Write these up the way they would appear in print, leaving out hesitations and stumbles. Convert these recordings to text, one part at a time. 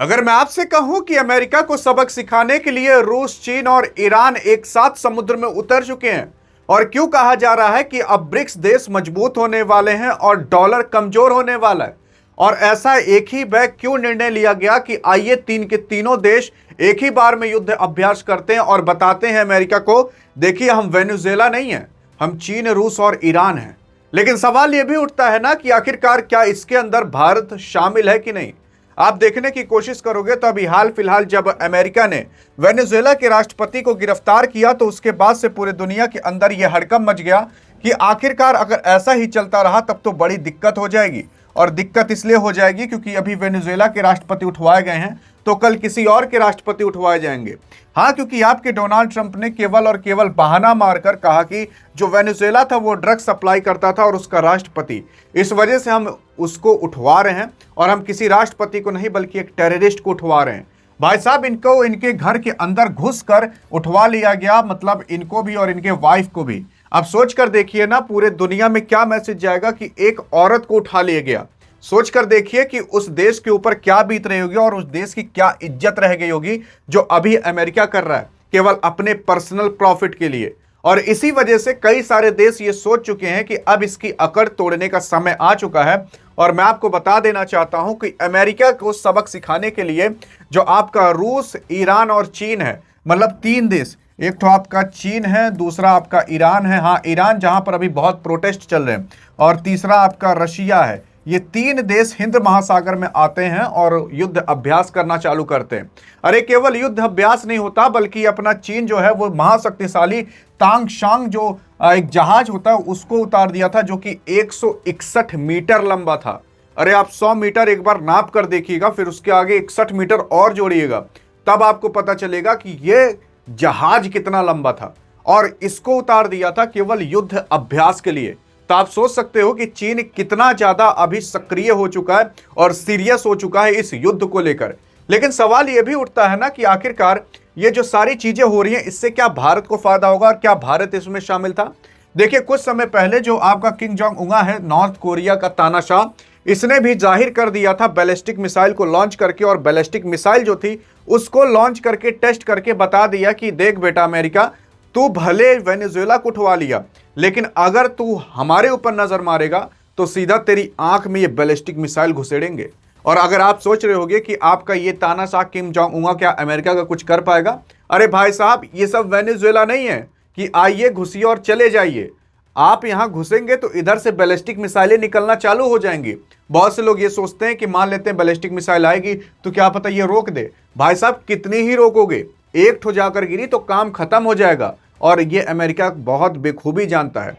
अगर मैं आपसे कहूं कि अमेरिका को सबक सिखाने के लिए रूस, चीन और ईरान एक साथ समुद्र में उतर चुके हैं, और क्यों कहा जा रहा है कि अब ब्रिक्स देश मजबूत होने वाले हैं और डॉलर कमजोर होने वाला है, और ऐसा एक ही बैग क्यों निर्णय लिया गया कि आइए तीन के तीनों देश एक ही बार में युद्ध अभ्यास करते हैं और बताते हैं अमेरिका को, देखिए हम वेनेजुएला नहीं है, हम चीन, रूस और ईरान हैं। लेकिन सवाल यह भी उठता है ना कि आखिरकार क्या इसके अंदर भारत शामिल है कि नहीं। आप देखने की कोशिश करोगे तो अभी हाल फिलहाल जब अमेरिका ने वेनेजुएला के राष्ट्रपति को गिरफ्तार किया, तो उसके बाद से पूरे दुनिया के अंदर यह हड़कंप मच गया कि आखिरकार अगर ऐसा ही चलता रहा तब तो बड़ी दिक्कत हो जाएगी। और दिक्कत इसलिए हो जाएगी क्योंकि अभी वेनेजुएला के राष्ट्रपति उठवाए गए हैं, तो कल किसी और के राष्ट्रपति उठवाए जाएंगे। हाँ, क्योंकि आपके डोनाल्ड ट्रंप ने केवल और केवल बहाना मारकर कहा कि जो वेनेजुएला था वो ड्रग्स सप्लाई करता था और उसका राष्ट्रपति, इस वजह से हम उसको उठवा रहे हैं, और हम किसी राष्ट्रपति को नहीं बल्कि एक टेररिस्ट को उठवा रहे हैं। भाई साहब, इनको इनके घर के अंदर घुसकर उठवा लिया गया, मतलब इनको भी और इनके वाइफ को भी। अब सोच कर देखिए ना, पूरे दुनिया में क्या मैसेज जाएगा कि एक औरत को उठा लिया गया। सोच कर देखिए कि उस देश के ऊपर क्या बीत रही होगी और उस देश की क्या इज्जत रह गई होगी, जो अभी अमेरिका कर रहा है केवल अपने पर्सनल प्रॉफिट के लिए। और इसी वजह से कई सारे देश ये सोच चुके हैं कि अब इसकी अकड़ तोड़ने का समय आ चुका है। और मैं आपको बता देना चाहता हूं कि अमेरिका को सबक सिखाने के लिए जो आपका रूस, ईरान और चीन है, मतलब तीन देश, एक तो आपका चीन है, दूसरा आपका ईरान है, हाँ ईरान जहां पर अभी बहुत प्रोटेस्ट चल रहे हैं, और तीसरा आपका रशिया है। ये तीन देश हिंद महासागर में आते हैं और युद्ध अभ्यास करना चालू करते हैं। अरे केवल युद्ध अभ्यास नहीं होता, बल्कि अपना चीन जो है वो महाशक्तिशाली तांगशांग जो एक जहाज होता है उसको उतार दिया था, जो कि 161 मीटर लंबा था। अरे आप 100 मीटर एक बार नाप कर देखिएगा, फिर उसके आगे 61 मीटर और जोड़िएगा, तब आपको पता चलेगा कि ये जहाज कितना लंबा था। और इसको उतार दिया था केवल युद्ध अभ्यास के लिए। तो आप सोच सकते हो कि चीन कितना ज्यादा अभी सक्रिय हो चुका है और सीरियस हो चुका है इस युद्ध को लेकर। लेकिन सवाल यह भी उठता है ना कि आखिरकार ये जो सारी चीजें हो रही हैं, इससे क्या भारत को फायदा होगा और क्या भारत इसमें शामिल था। देखिए, कुछ समय पहले जो आपका किम जोंग उंग है, नॉर्थ कोरिया का तानाशाह, इसने भी जाहिर कर दिया था बैलिस्टिक मिसाइल को लॉन्च करके, और बैलिस्टिक मिसाइल जो थी उसको लॉन्च करके टेस्ट करके बता दिया कि देख बेटा अमेरिका, तू भले वेनेजुएला को उठवा लिया, लेकिन अगर तू हमारे ऊपर नजर मारेगा तो सीधा तेरी आंख में ये बैलिस्टिक मिसाइल घुसेड़ेंगे। और अगर आप सोच रहे होगे कि आपका ये तानाशाह किम जोंग उंग क्या अमेरिका का कुछ कर पाएगा, अरे भाई साहब, ये सब वेनेजुएला नहीं है कि आइए घुसिए और चले जाइए। आप यहां घुसेंगे तो इधर से बैलिस्टिक मिसाइलें निकलना चालू हो जाएंगी। बहुत से लोग ये सोचते हैं कि मान लेते हैं बैलिस्टिक मिसाइल आएगी तो क्या पता ये रोक दे। भाई साहब, कितनी ही रोकोगे, एक ठो जाकर गिरी तो काम खत्म हो जाएगा, और ये अमेरिका बहुत बेखूबी जानता है।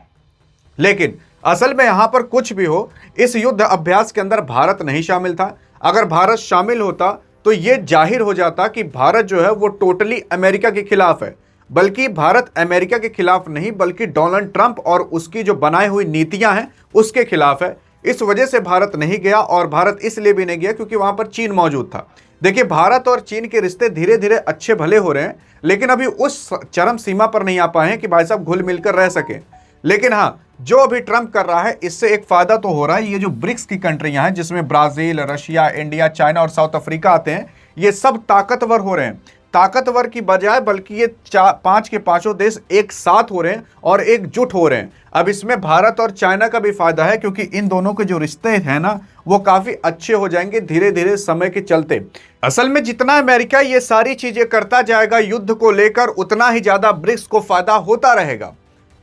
लेकिन असल में यहां पर कुछ भी हो, इस युद्ध अभ्यास के अंदर भारत नहीं शामिल था। अगर भारत शामिल होता तो यह जाहिर हो जाता कि भारत जो है वो टोटली अमेरिका के खिलाफ है। बल्कि भारत अमेरिका के खिलाफ नहीं, बल्कि डोनाल्ड ट्रंप और उसकी जो बनाई हुई नीतियां हैं उसके खिलाफ है। इस वजह से भारत नहीं गया, और भारत इसलिए भी नहीं गया क्योंकि वहां पर चीन मौजूद था। देखिए, भारत और चीन के रिश्ते धीरे धीरे अच्छे भले हो रहे हैं, लेकिन अभी उस चरम सीमा पर नहीं आ पाए हैं कि भाई साहब घुल मिलकर रह सकें। लेकिन हाँ, जो अभी ट्रंप कर रहा है इससे एक फायदा तो हो रहा है। ये जो ब्रिक्स की कंट्रियां हैं, जिसमें ब्राजील, रशिया, इंडिया, चाइना और साउथ अफ्रीका आते हैं, ये सब ताकतवर हो रहे हैं। ताकतवर की बजाय बल्कि ये पांच के पांचों देश एक साथ हो रहे हैं और एकजुट हो रहे हैं। अब इसमें भारत और चाइना का भी फायदा है, क्योंकि इन दोनों के जो रिश्ते हैं ना वो काफी अच्छे हो जाएंगे धीरे धीरे समय के चलते। असल में जितना अमेरिका ये सारी चीजें करता जाएगा युद्ध को लेकर, उतना ही ज्यादा ब्रिक्स को फायदा होता रहेगा।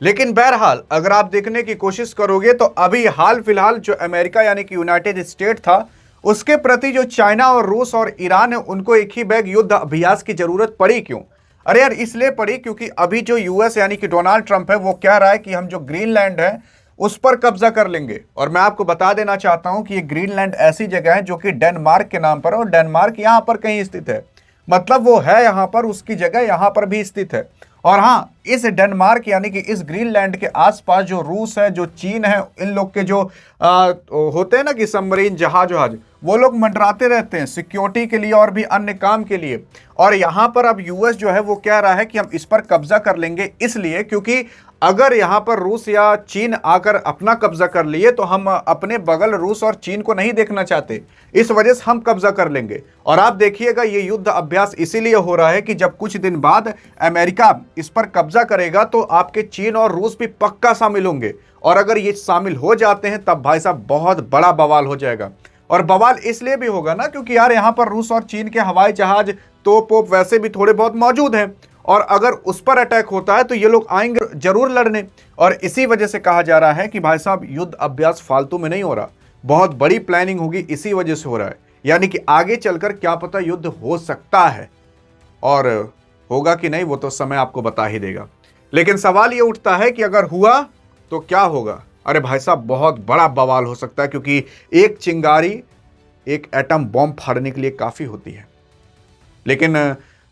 लेकिन बहरहाल अगर आप देखने की कोशिश करोगे तो अभी हाल फिलहाल जो अमेरिका यानी कि यूनाइटेड स्टेट था, उसके प्रति जो चाइना और रूस और ईरान है, उनको एक ही बैग युद्ध अभ्यास की जरूरत पड़ी। क्यों? अरे यार, इसलिए पड़ी क्योंकि अभी जो यूएस यानी कि डोनाल्ड ट्रंप है वो कह रहा है कि हम जो ग्रीनलैंड है उस पर कब्जा कर लेंगे। और मैं आपको बता देना चाहता हूं कि ये ग्रीनलैंड ऐसी जगह है जो कि डेनमार्क के नाम पर, और डेनमार्क यहां पर कहीं स्थित है, मतलब वो है यहां पर, उसकी जगह यहां पर भी स्थित है। और हाँ, इस डेनमार्क यानी कि इस ग्रीनलैंड के आसपास जो रूस है, जो चीन है, इन लोग के जो होते हैं ना कि सबमरीन जहाज, वो लोग मंडराते रहते हैं सिक्योरिटी के लिए और भी अन्य काम के लिए। और यहां पर अब यूएस जो है वो कह रहा है कि हम इस पर कब्जा कर लेंगे, इसलिए क्योंकि अगर यहां पर रूस या चीन आकर अपना कब्जा कर लिए तो हम अपने बगल रूस और चीन को नहीं देखना चाहते, इस वजह से हम कब्जा कर लेंगे। और आप देखिएगा ये युद्ध अभ्यास इसीलिए हो रहा है कि जब कुछ दिन बाद अमेरिका इस पर कब्जा करेगा तो आपके चीन और रूस भी पक्का शामिल होंगे। और अगर ये शामिल हो जाते हैं तब भाई साहब बहुत बड़ा बवाल हो जाएगा। और बवाल इसलिए भी होगा ना क्योंकि यार यहां पर रूस और चीन के हवाई जहाज, तोप वोप वैसे भी थोड़े बहुत मौजूद हैं, और अगर उस पर अटैक होता है तो ये लोग आएंगे जरूर लड़ने। और इसी वजह से कहा जा रहा है कि भाई साहब युद्ध अभ्यास फालतू में नहीं हो रहा, बहुत बड़ी प्लानिंग होगी, इसी वजह से हो रहा है। यानी कि आगे चलकर क्या पता युद्ध हो सकता है, और होगा कि नहीं वो तो समय आपको बता ही देगा। लेकिन सवाल ये उठता है कि अगर हुआ तो क्या होगा। अरे भाई साहब बहुत बड़ा बवाल हो सकता है, क्योंकि एक चिंगारी एक एटम बॉम्ब फाड़ने के लिए काफी होती है। लेकिन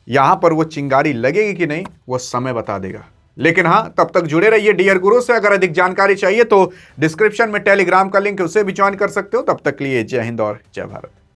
यहां पर वो चिंगारी लगेगी कि नहीं वो समय बता देगा। लेकिन हां, तब तक जुड़े रहिए डियर गुरु से। अगर अधिक जानकारी चाहिए तो डिस्क्रिप्शन में टेलीग्राम का लिंक है, उसे भी ज्वाइन कर सकते हो। तब तक के लिए जय हिंद और जय भारत।